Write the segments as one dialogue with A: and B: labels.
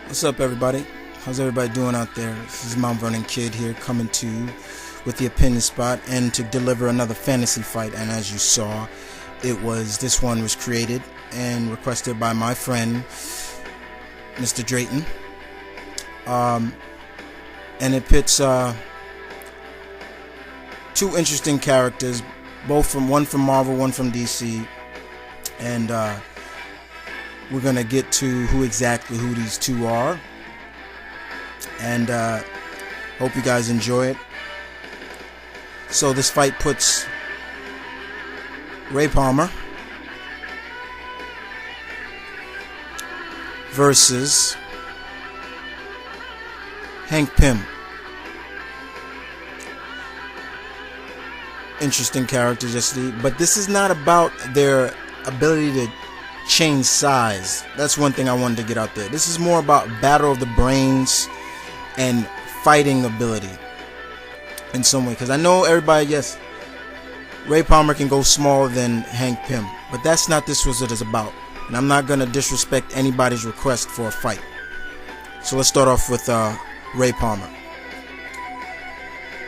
A: What's up, everybody? How's everybody doing out there? This is Mount Vernon Kid here, coming to you with the opinion spot and to deliver another fantasy fight. And as you saw, this one was created and requested by my friend, Mr. Drayton. And it pits two interesting characters, one from Marvel, one from DC, and we're gonna get to who these two are, and hope you guys enjoy it. So this fight puts Ray Palmer versus Hank Pym. Interesting characters, but this is not about their ability to change size. That's one thing I wanted to get out there. This is more about battle of the brains and fighting ability in some way. Because I know everybody, yes, Ray Palmer can go smaller than Hank Pym, but that's not what it is about. And I'm not going to disrespect anybody's request for a fight. So let's start off with Ray Palmer.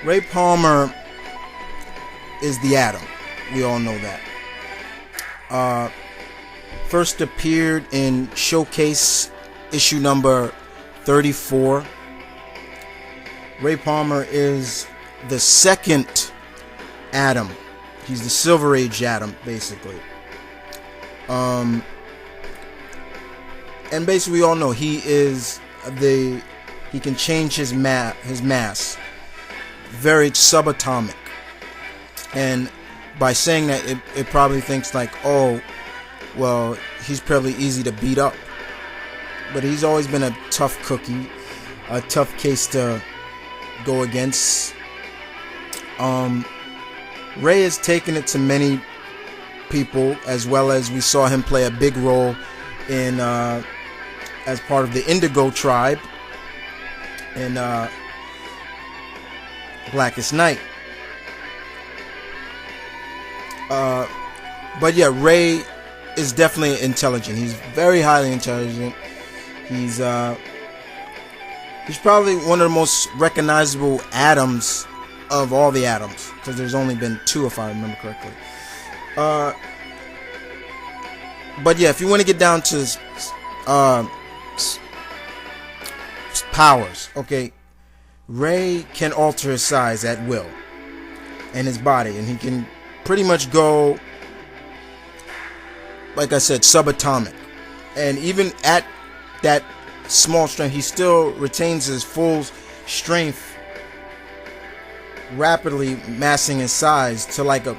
A: Ray Palmer is the Atom. We all know that. First appeared in Showcase issue number 34. Ray Palmer is the second Atom. He's the Silver Age Atom, basically. And basically we all know he can change his mass. Very subatomic. And by saying that, it probably thinks like, oh, well, he's probably easy to beat up. But he's always been a tough cookie, a tough case to go against. Ray has taken it to many people, as well as we saw him play a big role in as part of the Indigo tribe in Blackest Night. But yeah, Ray is definitely intelligent. He's very highly intelligent. He's probably one of the most recognizable atoms of all the atoms, because there's only been two, if I remember correctly. But yeah, if you want to get down to powers, okay, Ray can alter his size at will and his body, and he can pretty much go, like I said, subatomic. And even at that small strength, he still retains his full strength, rapidly massing his size to like a,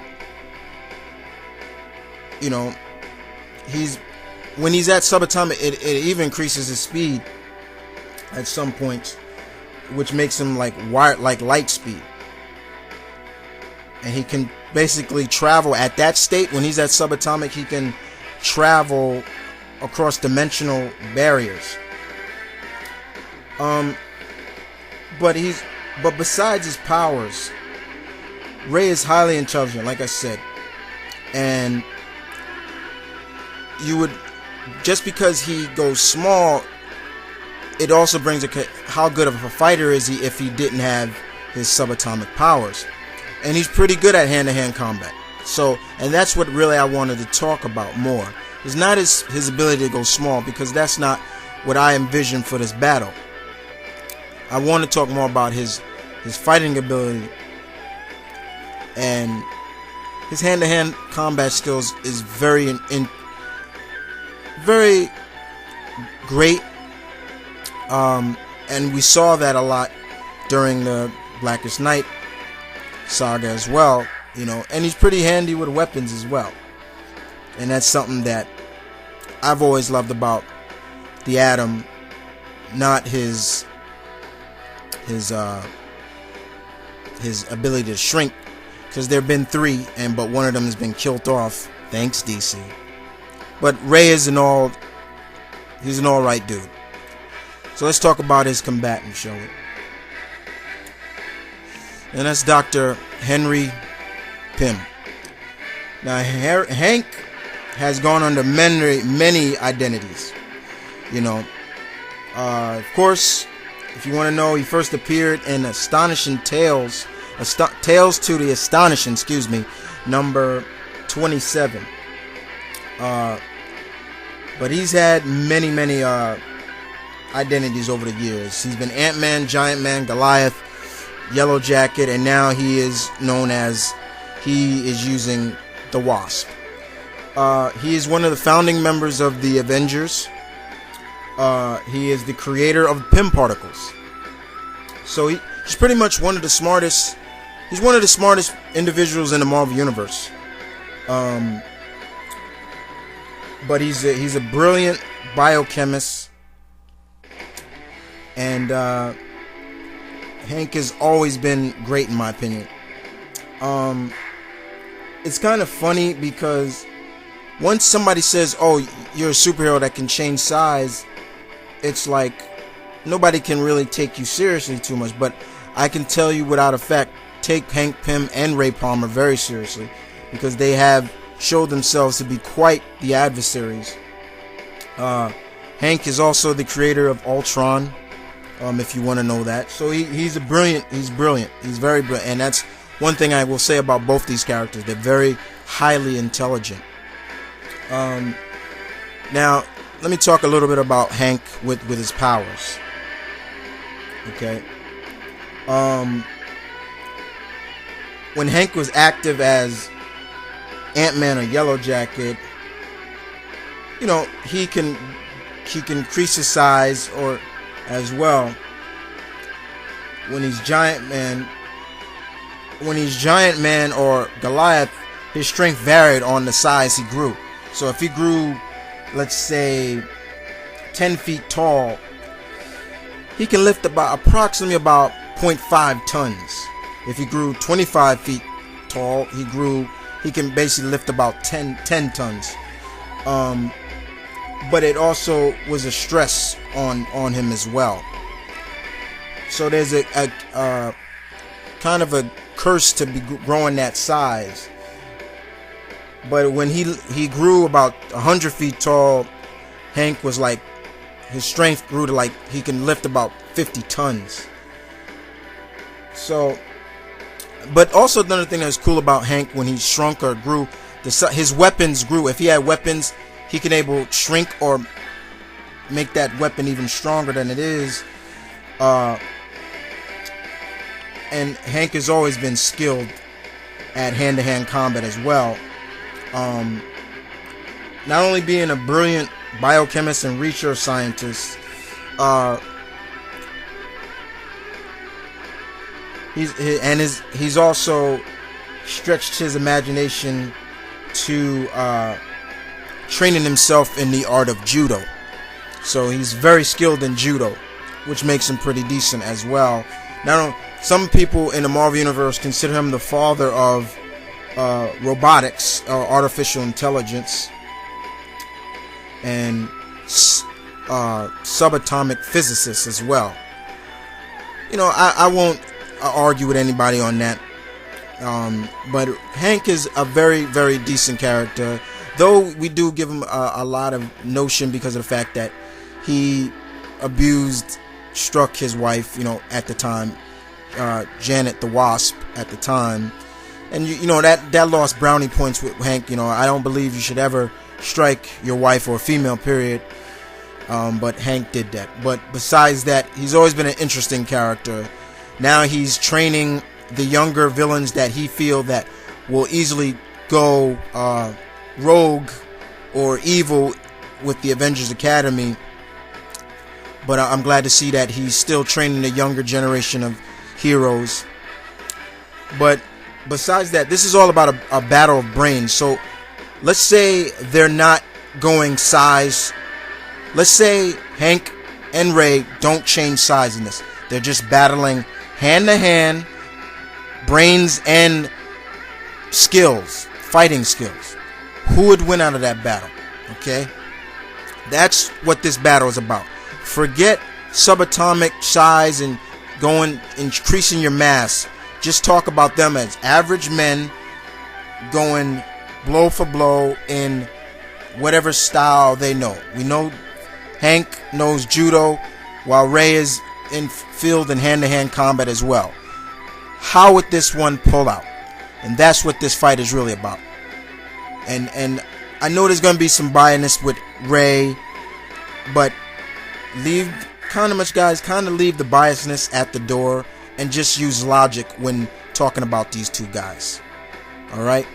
A: when he's at subatomic, it even increases his speed at some points, which makes him like light speed. And he can basically travel at that state. When he's at subatomic, he can travel across dimensional barriers. But besides his powers, Ray is highly intelligent, like I said. And just because he goes small, it also brings how good of a fighter is he if he didn't have his subatomic powers. And he's pretty good at hand-to-hand combat. So, and that's what really I wanted to talk about more. It's not his ability to go small, because that's not what I envision for this battle. I want to talk more about his fighting ability, and his hand-to-hand combat skills is very very great. And we saw that a lot during the Blackest Night saga as well, and he's pretty handy with weapons as well. And that's something that I've always loved about the Atom, not his ability to shrink, because there have been three, but one of them has been killed off, thanks DC. But Ray is he's an alright dude. So let's talk about his combatant, shall we? And that's Dr. Henry Pym. Now, Hank has gone under many identities. Of course, if you want to know, he first appeared in Astonishing Tales, Tales to the Astonishing, number 27. But he's had many identities over the years. He's been Ant-Man, Giant Man, Goliath, Yellow Jacket, and now he is known as, he is using the Wasp. He is one of the founding members of the Avengers. He is the creator of Pym particles. So he's pretty much one of the smartest. He's one of the smartest individuals in the Marvel Universe. But he's a brilliant biochemist, and Hank has always been great in my opinion. It's kind of funny because once somebody says, "Oh, you're a superhero that can change size," it's like nobody can really take you seriously too much. But I can tell you without a fact, take Hank Pym and Ray Palmer very seriously, because they have showed themselves to be quite the adversaries. Hank is also the creator of Ultron, if you want to know that. So he's brilliant, he's very brilliant, and that's one thing I will say about both these characters. They're very highly intelligent. Now, let me talk a little bit about Hank with his powers. Okay. When Hank was active as Ant-Man or Yellow Jacket, you know, he can increase his size, or as well when he's Giant Man or Goliath, his strength varied on the size he grew. So if he grew, let's say 10 feet tall, he can lift approximately about 0.5 tons. If he grew 25 feet tall, he can basically lift about 10 tons. But it also was a stress on him as well. So there's a kind of a curse to be growing that size. But when he grew about 100 feet tall, Hank was like, his strength grew to like, he can lift about 50 tons. So, but also another thing that was cool about Hank when he shrunk or grew, his weapons grew. If he had weapons, he can able shrink or make that weapon even stronger than it is. And Hank has always been skilled at hand-to-hand combat as well. Not only being a brilliant biochemist and research scientist, he's also stretched his imagination to training himself in the art of judo. So he's very skilled in judo, which makes him pretty decent as well. Now, some people in the Marvel Universe consider him the father of robotics or artificial intelligence and subatomic physicists as well. You know, I won't argue with anybody on that. But Hank is a very, very decent character, though we do give him a lot of notion because of the fact that he struck his wife, you know, at the time, Janet the Wasp at the time. And you know, that lost brownie points with Hank. You know, I don't believe you should ever strike your wife or a female, period. But Hank did that. But besides that, he's always been an interesting character. Now he's training the younger villains that he feel that will easily go rogue or evil with the Avengers Academy. But I'm glad to see that he's still training the younger generation of heroes. But besides that, this is all about a battle of brains. So let's say they're not going size. Let's say Hank and Ray don't change size in this. They're just battling hand to hand, brains and skills, fighting skills. Who would win out of that battle? Okay? That's what this battle is about. Forget subatomic size and increasing your mass. Just talk about them as average men going blow for blow in whatever style they know. We know Hank knows judo. while Rey is in field and hand-to-hand combat as well. How would this one pull out? And that's what this fight is really about. And I know there's going to be some biasness with Rey, but leave kind of leave the biasness at the door and just use logic when talking about these two guys. Alright?